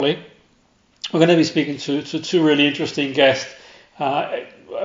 We're going to be speaking to two really interesting guests.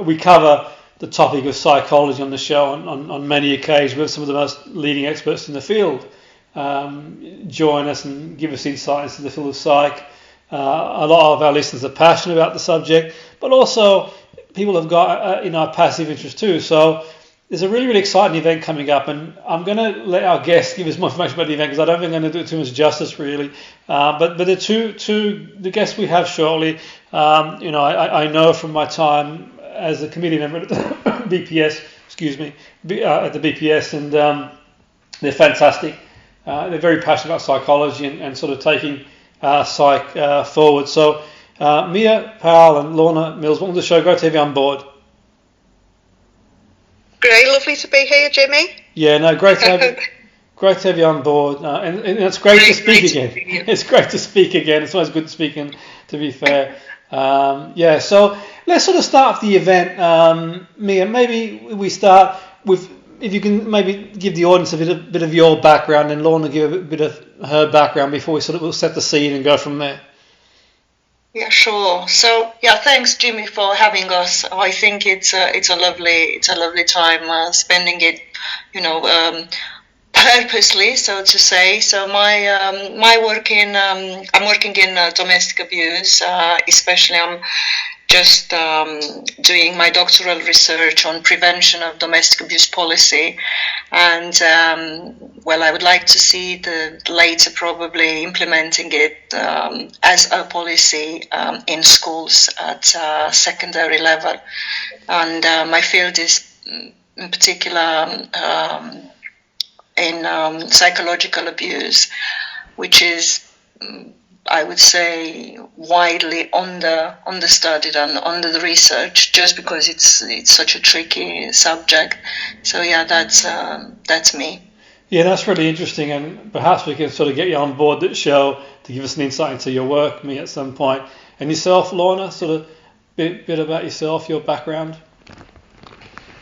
We cover the topic of psychology on the show on many occasions. We have some of the most leading experts in the field join us and give us insights into the field of psych. A lot of our listeners are passionate about the subject, but also people have got a passive interest too. So there's a really, really exciting event coming up, and I'm going to let our guests give us more information about the event because I don't think I'm going to do it too much justice, really. But the guests we have shortly, I know from my time as a committee member at the BPS, at the BPS, and they're fantastic. They're very passionate about psychology and sort of taking psych forward. So Mia Powell and Lorna Mills, welcome to the show. Great to have you on board. Great, lovely to be here, Jimmy. Yeah, no, great to have you on board, and it's great to speak again. It's great to speak again. It's always good to speak, and to be fair, So let's sort of start the event, Mia. Maybe we start with, if you can maybe give the audience a bit of your background, and Lorna give a bit of her background before we'll set the scene and go from there. Yeah, sure. So, thanks, Jimmy, for having us. I think it's a lovely time spending it, purposely, so to say. So my work I'm working in domestic abuse, especially I'm just doing my doctoral research on prevention of domestic abuse policy, and I would like to see later probably implementing it as a policy in schools at secondary level, and my field is in particular in psychological abuse, which is I would say widely understudied and under the research, just because it's such a tricky subject. So that's me. Yeah, that's really interesting, and perhaps we can sort of get you on board that show to give us an insight into your work, me at some point. And yourself, Lorna, sort of bit about yourself, your background.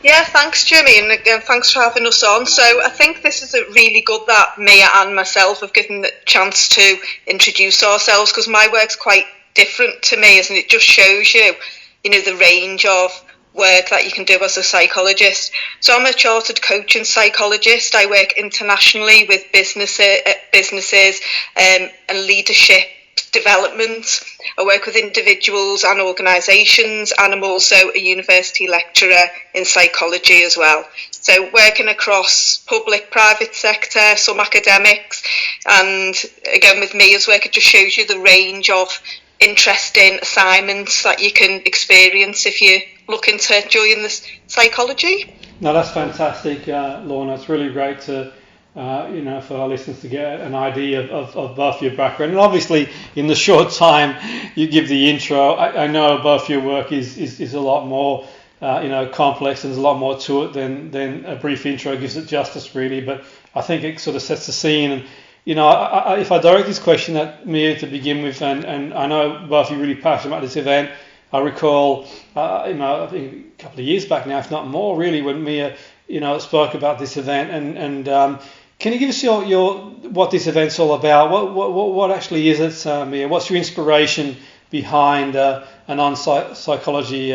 Yeah, thanks, Jimmy, and thanks for having us on. So I think this is really good that Mia and myself have given the chance to introduce ourselves, because my work's quite different to Mia's, and it just shows you, the range of work that you can do as a psychologist. So I'm a chartered coach and psychologist. I work internationally with businesses and leadership development. I work with individuals and organisations, and I'm also a university lecturer in psychology as well. So working across public, private sector, some academics, and again with Mia's work, it just shows you the range of interesting assignments that you can experience if you look into join this psychology. No, that's fantastic, Lorna. It's really great to for our listeners to get an idea of both your background. And obviously, in the short time you give the intro, I know both your work is a lot more, complex, and there's a lot more to it than a brief intro gives it justice, really. But I think it sort of sets the scene. And, if I direct this question at Mia to begin with, and I know both of you are really passionate about this event. I recall, I think a couple of years back now, if not more, really, when Mia, spoke about this event, and can you give us your what this event's all about? What actually is it, Mia? What's your inspiration behind an online psychology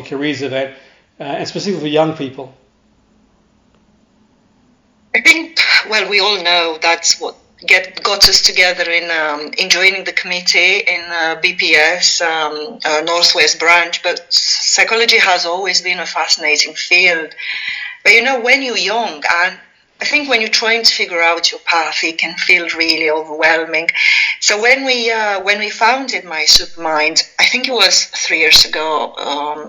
careers event, and specifically for young people? I think, we all know that's what got us together in joining the committee in BPS Northwest branch. But psychology has always been a fascinating field. But when you're young, and I think when you're trying to figure out your path, it can feel really overwhelming. So when we founded My Supermind, I think it was 3 years ago.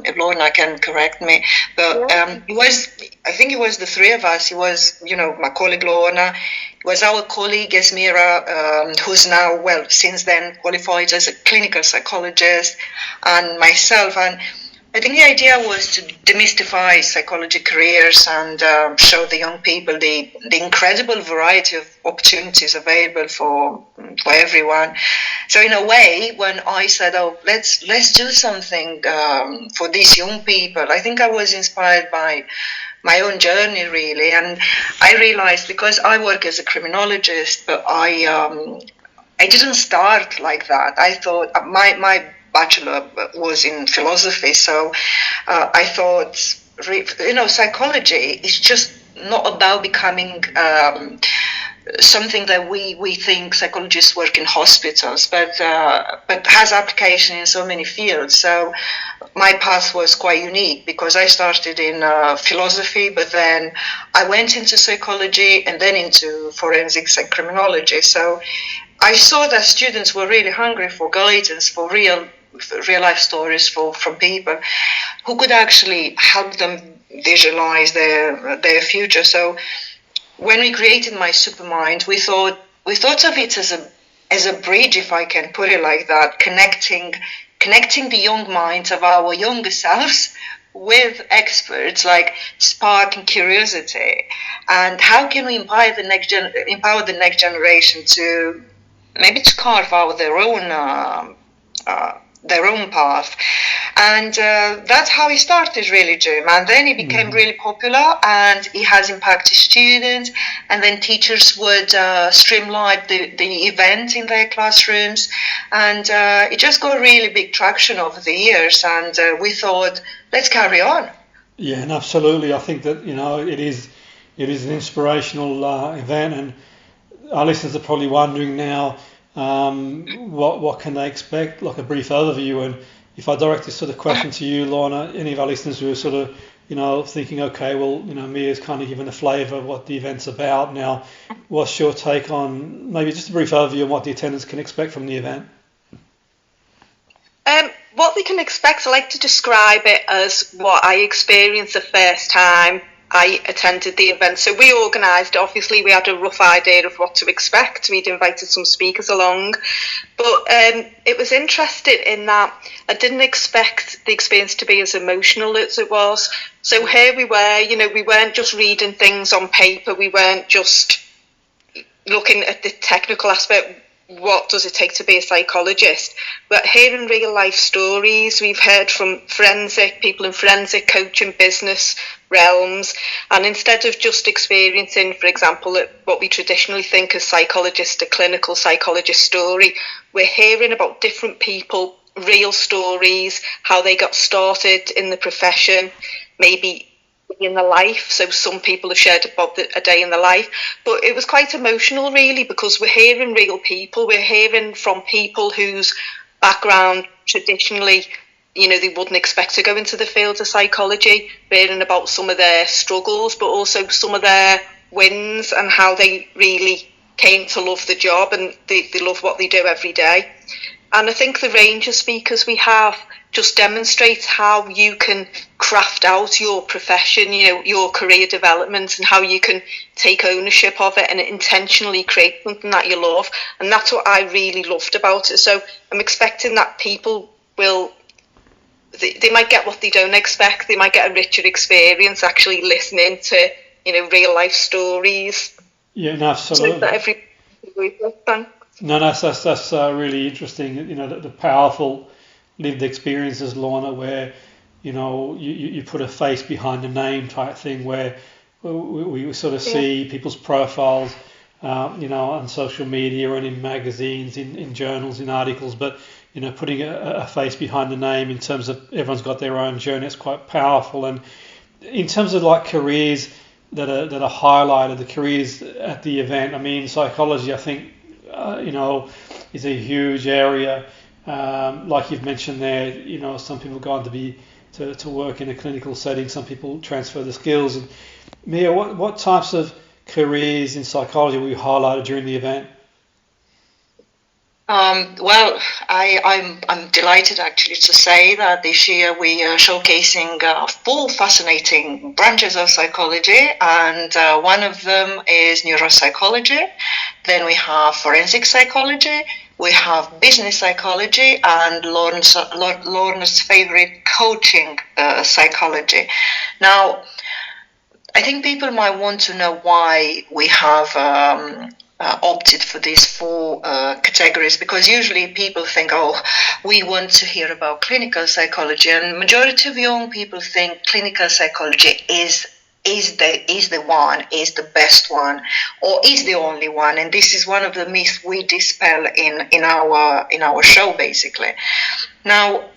If Lorna can correct me, but I think it was the three of us. It was my colleague Lorna, it was our colleague Esmira, who's now since then qualified as a clinical psychologist, and myself. And I think the idea was to demystify psychology careers and show the young people the incredible variety of opportunities available for everyone. So in a way, when I said, let's do something for these young people, I think I was inspired by my own journey, really. And I realized, because I work as a criminologist, but I didn't start like that. I thought my bachelor was in philosophy, so I thought, psychology is just not about becoming something that we think psychologists work in hospitals, but has application in so many fields. So my path was quite unique because I started in philosophy, but then I went into psychology and then into forensics and criminology. So I saw that students were really hungry for guidance, for real life stories from people who could actually help them visualize their future. So when we created My Supermind, we thought of it as a bridge, if I can put it like that, connecting the young minds of our younger selves with experts, like sparking curiosity, and how can we empower the next generation to maybe to carve out their own path. And that's how it started, really, Jim. And then it became really popular, and it has impacted students. And then teachers would streamline the event in their classrooms, and it just got really big traction over the years. And we thought, let's carry on. Yeah, and absolutely. I think that it is an inspirational event, and our listeners are probably wondering now, what can they expect? Like a brief overview. And if I direct this sort of question to you, Lorna, any of our listeners who are sort of thinking, okay, well, Mia's kind of given a flavour of what the event's about. Now, what's your take on maybe just a brief overview on what the attendants can expect from the event? What they can expect, I like to describe it as what I experienced the first time I attended the event. So we organised, obviously we had a rough idea of what to expect. We'd invited some speakers along, but it was interesting in that I didn't expect the experience to be as emotional as it was. So here we were, we weren't just reading things on paper, we weren't just looking at the technical aspect, what does it take to be a psychologist, but hearing real life stories. We've heard from people in forensic coaching, business realms, and instead of just experiencing, for example, what we traditionally think as psychologists, a clinical psychologist story, we're hearing about different people, real stories, how they got started in the profession, maybe in the life. So some people have shared about a day in the life, but it was quite emotional, really, because we're hearing real people. We're hearing from people whose background traditionally, they wouldn't expect to go into the field of psychology, hearing about some of their struggles, but also some of their wins and how they really came to love the job and they love what they do every day. And I think the range of speakers we have just demonstrates how you can craft out your profession, your career development, and how you can take ownership of it and intentionally create something that you love. And that's what I really loved about it. So I'm expecting that people they might get what they don't expect. They might get a richer experience actually listening to, real life stories. Yeah, no, absolutely. So that that's really interesting. The powerful lived experiences, Lorna, where you put a face behind a name type thing, where we sort of see people's profiles, on social media and in magazines, in journals, in articles, but putting a face behind the name in terms of everyone's got their own journey, it's quite powerful. And in terms of like careers that are highlighted, the careers at the event, I mean, psychology, I think, is a huge area. Like you've mentioned there, some people go on to work in a clinical setting, some people transfer the skills. And Mia, what types of careers in psychology were you highlighted during the event? Well, I'm delighted actually to say that this year we are showcasing 4 fascinating branches of psychology, and one of them is neuropsychology. Then we have forensic psychology, we have business psychology, and Lorna's favorite, coaching psychology. Now, I think people might want to know why we have opted for these 4 categories, because usually people think, we want to hear about clinical psychology, and majority of young people think clinical psychology is is the best one, or is the only one. And this is one of the myths we dispel in our show, basically. Now,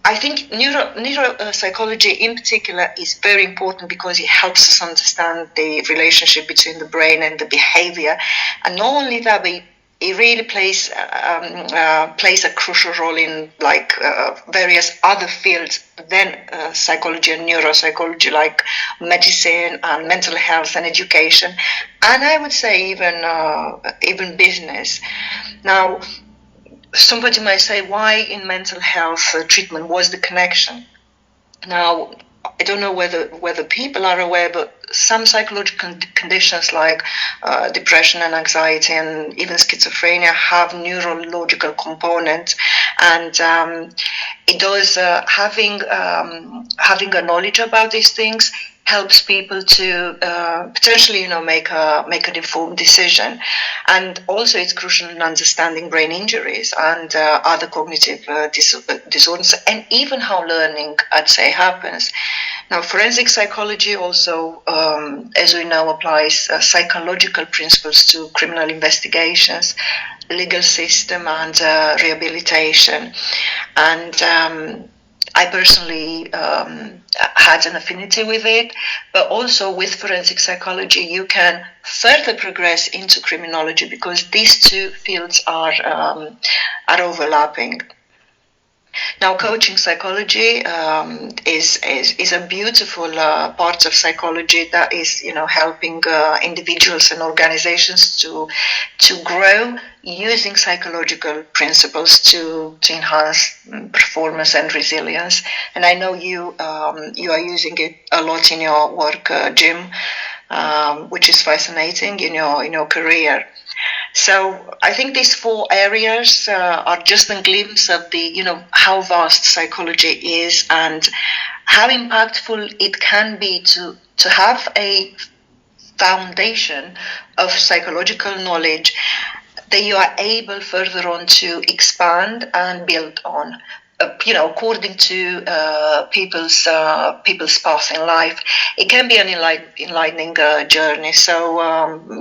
I think neuropsychology in particular is very important because it helps us understand the relationship between the brain and the behavior. And not only that, but it really plays a crucial role in various other fields than psychology and neuropsychology, like medicine and mental health and education, and I would say even business. Now, somebody might say, why in mental health treatment was the connection? Now, I don't know whether people are aware, but some psychological conditions like depression and anxiety and even schizophrenia have neurological components, and it does having a knowledge about these things helps people to potentially, make an informed decision. And also it's crucial in understanding brain injuries and other cognitive disorders, and even how learning, I'd say, happens. Now, forensic psychology also, as we know, applies psychological principles to criminal investigations, legal system, and rehabilitation. And I personally had an affinity with it, but also with forensic psychology you can further progress into criminology because these two fields are overlapping. Now, coaching psychology is a beautiful part of psychology that is, helping individuals and organizations to grow using psychological principles to enhance performance and resilience. And I know you are using it a lot in your work, Jim, which is fascinating in your career. So I think these four areas are just a glimpse of the, how vast psychology is and how impactful it can be to have a foundation of psychological knowledge that you are able further on to expand and build on. According to people's path in life, it can be an enlightening journey. So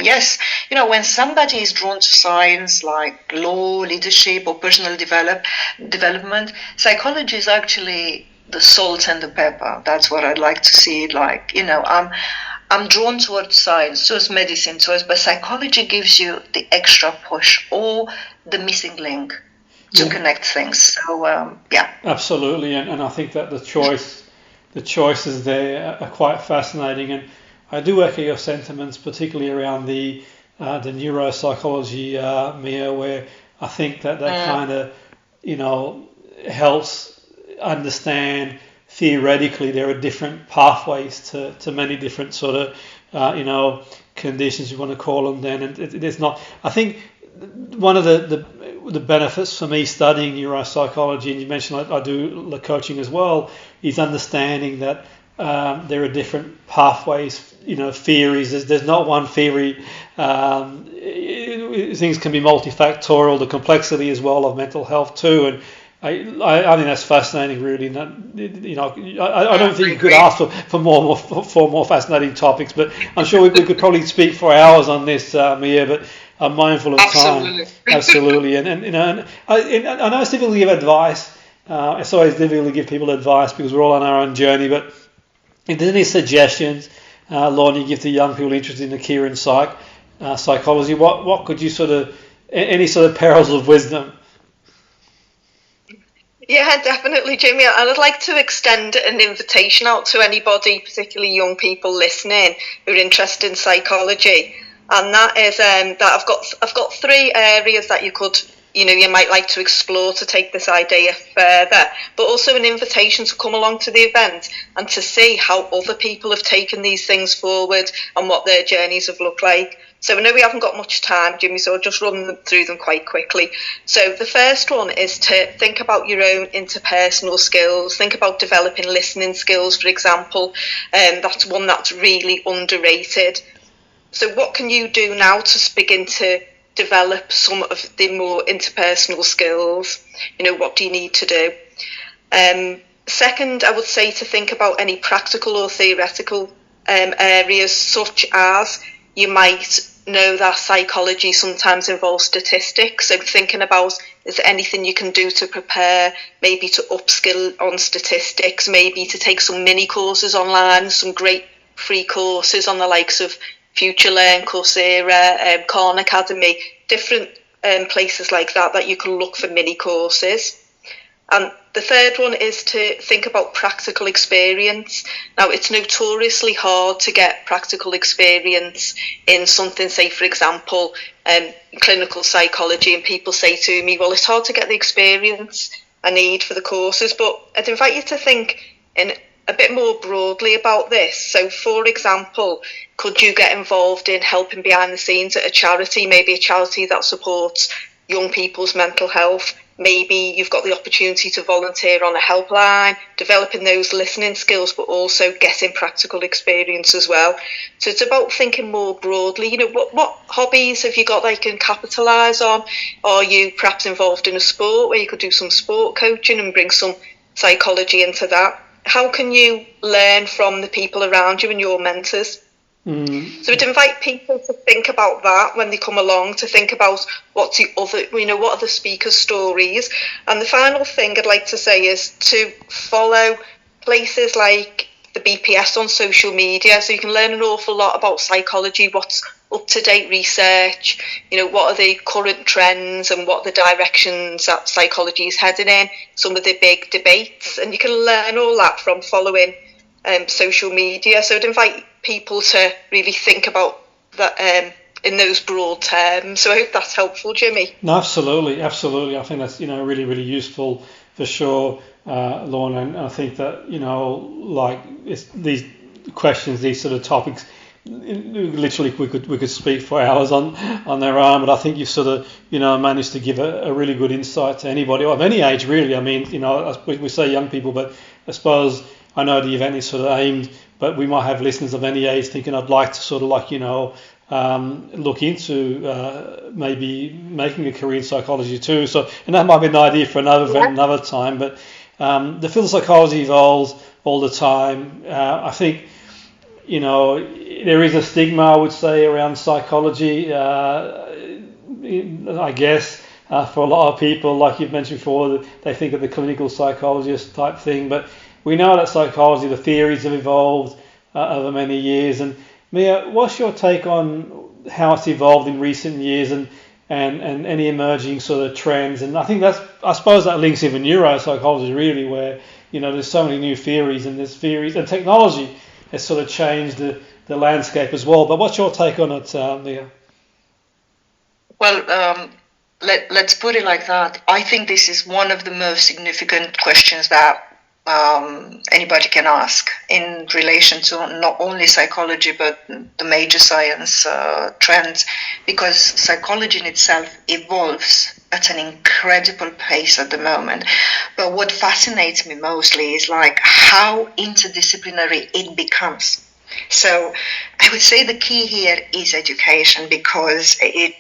yes, when somebody is drawn to science like law, leadership, or personal development, psychology is actually the salt and the pepper. That's what I'd like to see it like. I'm drawn towards science, towards medicine, but psychology gives you the extra push or the missing link to connect things. So absolutely, and I think that the choices there are quite fascinating, and I do echo your sentiments, particularly around the neuropsychology, Mia, where I think that kind of helps understand theoretically there are different pathways to many different sort of conditions, you want to call them. Then and it's not. I think one of the benefits for me studying neuropsychology, and you mentioned I do the coaching as well, is understanding that there are different pathways, theories. There's not one theory. Things can be multifactorial, the complexity as well of mental health too, and I think that's fascinating, really. I don't think you could ask for more fascinating topics, but I'm sure we could probably speak for hours on this, Mia. But I'm mindful of time. Absolutely. And I know it's difficult to give advice. It's always difficult to give people advice because we're all on our own journey. But if there's any suggestions, Lorna, you give to young people interested in the career in psychology, what could you any sort of pearls of wisdom? Yeah, definitely, Jimmy. And I'd like to extend an invitation out to anybody, particularly young people listening, who are interested in psychology. And that is that I've got three areas that you could, you might like to explore to take this idea further, but also an invitation to come along to the event and to see how other people have taken these things forward and what their journeys have looked like. So I know we haven't got much time, Jimmy, so I'll just run through them quite quickly. So the first one is to think about your own interpersonal skills. Think about developing listening skills, for example. That's one that's really underrated. So what can you do now to begin to develop some of the more interpersonal skills? What do you need to do? Second, I would say to think about any practical or theoretical areas such as you might know that psychology sometimes involves statistics, so thinking about is there anything you can do to prepare, maybe to upskill on statistics, maybe to take some mini courses online, some great free courses on the likes of FutureLearn, Coursera, Khan Academy, different places like that you can look for mini courses. And the third one is to think about practical experience. Now, it's notoriously hard to get practical experience in something, say, for example, clinical psychology, and people say to me, well, it's hard to get the experience I need for the courses, but I'd invite you to think in a bit more broadly about this. So, for example, could you get involved in helping behind the scenes at a charity, maybe a charity that supports young people's mental health? Maybe you've got the opportunity to volunteer on a helpline, developing those listening skills, but also getting practical experience as well. So it's about thinking more broadly. You know, what hobbies have you got that you can capitalise on? Are you perhaps involved in a sport where you could do some sport coaching and bring some psychology into that? How can you learn from the people around you and your mentors? So we'd invite people to think about that when they come along, to think about what are the speakers' stories. And the final thing I'd like to say is to follow places like the BPS on social media, so you can learn an awful lot about psychology, what's up-to-date research, what are the current trends and what the directions that psychology is heading in, some of the big debates, and you can learn all that from following social media. So I'd invite people to really think about that in those broad terms. So I hope that's helpful, Jimmy. No, absolutely. I think that's really, really useful for sure, Lorna. And I think that these questions, these sort of topics, literally we could speak for hours on their own. But I think you've sort of managed to give a really good insight to anybody of any age, really. I mean, we say young people, but I suppose I know the event is sort of aimed, but we might have listeners of any age thinking, I'd like to sort of look into maybe making a career in psychology too. So, and that might be an idea for another event, another time. But the field of psychology evolves all the time. I think, there is a stigma, I would say, around psychology. I guess for a lot of people, like you've mentioned before, they think of the clinical psychologist type thing, but we know that psychology, the theories have evolved over many years. And Mia, what's your take on how it's evolved in recent years and any emerging sort of trends? And I suppose that links even neuropsychology really, where there's so many new theories and technology has sort of changed the landscape as well. But what's your take on it, Mia? Well, let's put it like that. I think this is one of the most significant questions that anybody can ask in relation to not only psychology but the major science trends, because psychology in itself evolves at an incredible pace at the moment. But what fascinates me mostly is how interdisciplinary it becomes. So I would say the key here is education, because it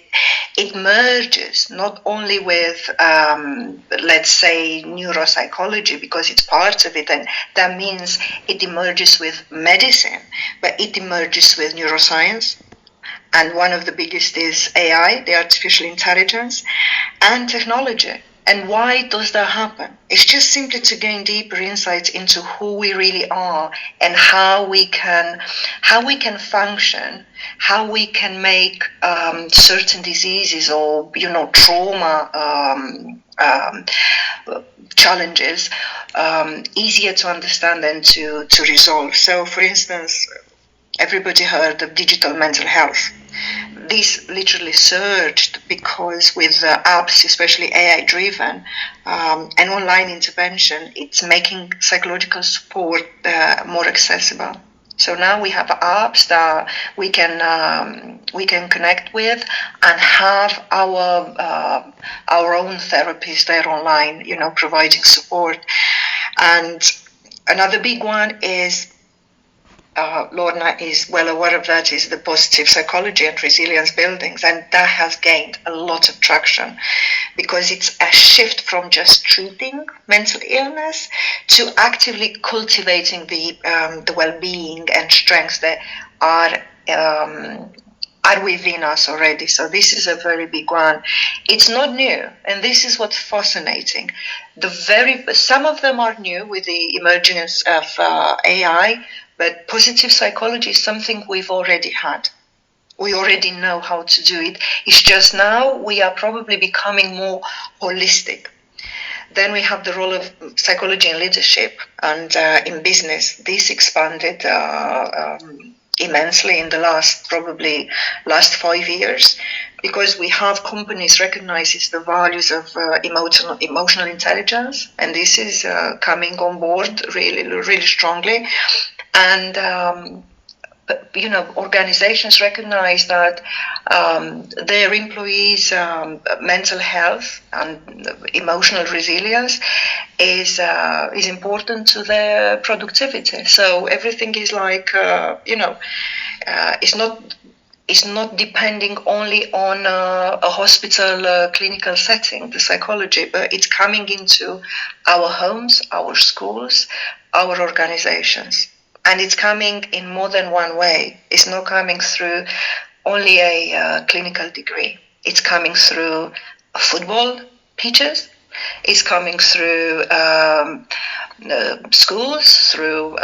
merges not only with, let's say, neuropsychology, because it's part of it, and that means it emerges with medicine, but it emerges with neuroscience. And one of the biggest is AI, the artificial intelligence, and technology. And why does that happen? It's just simply to gain deeper insights into who we really are and how we can function, how we can make certain diseases or trauma challenges easier to understand and to resolve. So, for instance, everybody heard of digital mental health. This literally surged because with apps, especially AI-driven, and online intervention, it's making psychological support more accessible. So now we have apps that we can connect with and have our own therapists there online, providing support. And another big one is Lorna is well aware of that, is the positive psychology and resilience buildings, and that has gained a lot of traction because it's a shift from just treating mental illness to actively cultivating the well-being and strengths that are within us already. So this is a very big one. It's not new, and this is what's fascinating. Some of them are new with the emergence of AI, but positive psychology is something we've already had. We already know how to do it. It's just now we are probably becoming more holistic. Then we have the role of psychology in leadership and in business. This expanded immensely in the last 5 years, because we have companies recognizes the values of emotional intelligence, and this is coming on board really strongly. And organizations recognize that their employees' mental health and emotional resilience is important to their productivity. So everything is like it's not depending only on a hospital clinical setting, the psychology, but it's coming into our homes, our schools, our organizations. And it's coming in more than one way. It's not coming through only a clinical degree. It's coming through football pitches. It's coming through schools, through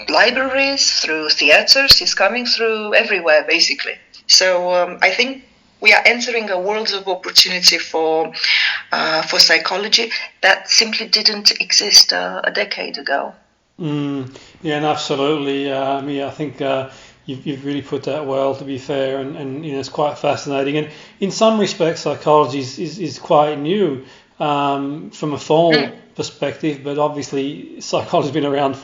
libraries, through theaters. It's coming through everywhere, basically. So I think we are entering a world of opportunity for psychology that simply didn't exist a decade ago. Yeah, and absolutely. I think you've really put that well, to be fair, and it's quite fascinating. And in some respects, psychology is quite new from a formal perspective, but obviously psychology's been around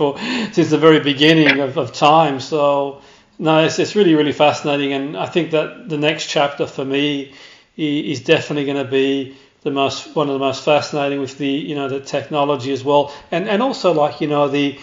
since the very beginning of time. So no, it's really fascinating, and I think that the next chapter for me is definitely going to be one of the most fascinating with the technology as well, and also the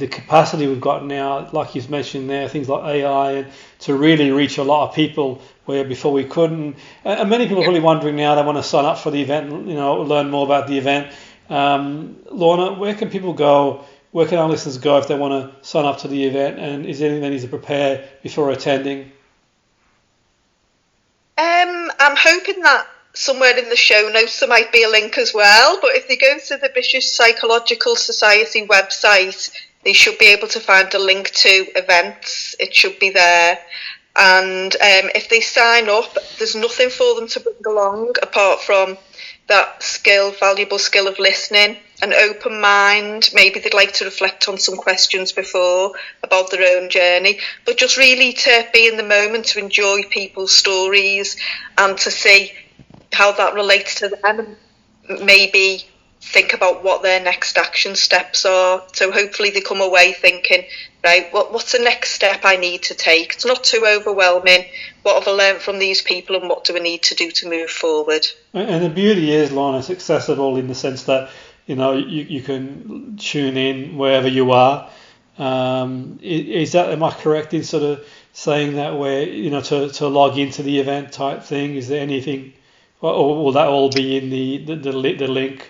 capacity we've got now, like you've mentioned there, things like AI, and to really reach a lot of people where before we couldn't. And many people are really wondering now, they want to sign up for the event, learn more about the event. Lorna, where can people go? Where can our listeners go if they want to sign up to the event? And is there anything they need to prepare before attending? I'm hoping that somewhere in the show notes there might be a link as well, but if they go to the British Psychological Society website, they should be able to find a link to events. It should be there, and if they sign up, there's nothing for them to bring along apart from that valuable skill of listening, an open mind. Maybe they'd like to reflect on some questions before about their own journey, but just really to be in the moment, to enjoy people's stories and to see how that relates to them, and maybe think about what their next action steps are. So hopefully they come away thinking, right, what's the next step I need to take? It's not too overwhelming. What have I learned from these people, and what do I need to do to move forward? And the beauty is, Lorna, it's accessible in the sense that you can tune in wherever you are. Is that, am I correct in sort of saying that, where to log into the event type thing? Is there anything? Or will that all be in the link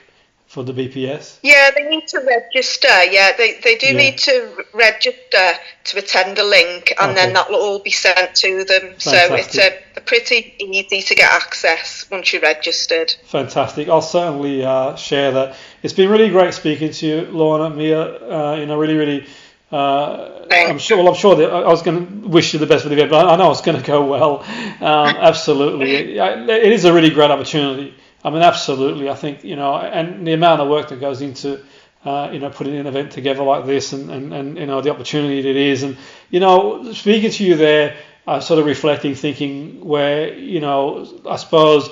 for the BPS? Yeah, they need to register. Yeah, they do need to register to attend the link, and then that will all be sent to them. Fantastic. So it's a pretty easy to get access once you're registered. Fantastic. I'll certainly share that. It's been really great speaking to you, Lorna, Mia. Really. I'm sure that I was going to wish you the best for the event, but I know it's going to go well. Absolutely. It is a really great opportunity. I mean, absolutely. I think, and the amount of work that goes into, putting an event together like this, and the opportunity it is. And, speaking to you there, sort of reflecting, thinking where, I suppose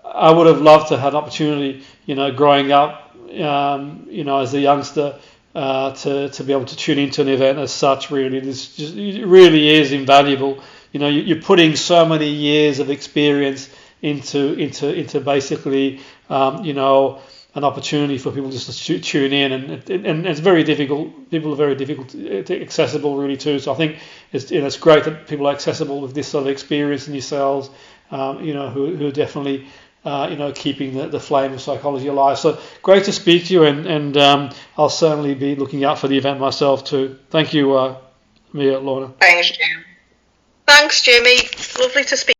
I would have loved to have an opportunity, growing up, as a youngster, to be able to tune into an event as such. Really, it really is invaluable. You're putting so many years of experience into basically an opportunity for people just to tune in, and it's very difficult. People are very difficult accessible really too. So I think it's great that people are accessible with this sort of experience in yourselves, who are definitely keeping the flame of psychology alive. So great to speak to you, and I'll certainly be looking out for the event myself too. Thank you, Mia, Lorna. Thanks, Jim. Thanks, Jimmy. Lovely to speak.